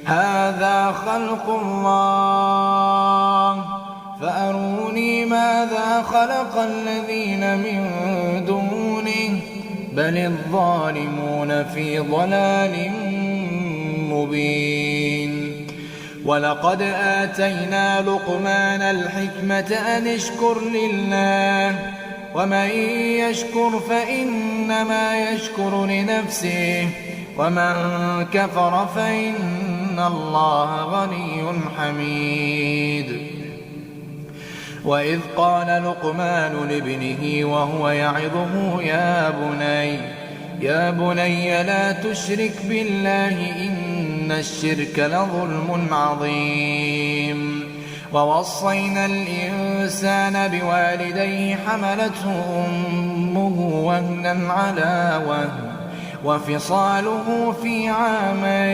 هذا خلق الله فأروني ماذا خلق الذين من دونه بل الظالمون في ضلال مبين. ولقد آتينا لقمان الحكمة أن اشكر لله ومن يشكر فإنما يشكر لنفسه ومن كفر فإن الله غني حميد. وإذ قال لقمان لابنه وهو يعظه يا بني لا تشرك بالله إن الشرك لظلم عظيم. ووصينا الإنسان بوالديه حملته أمه وهنا على وهن وفصاله في عامين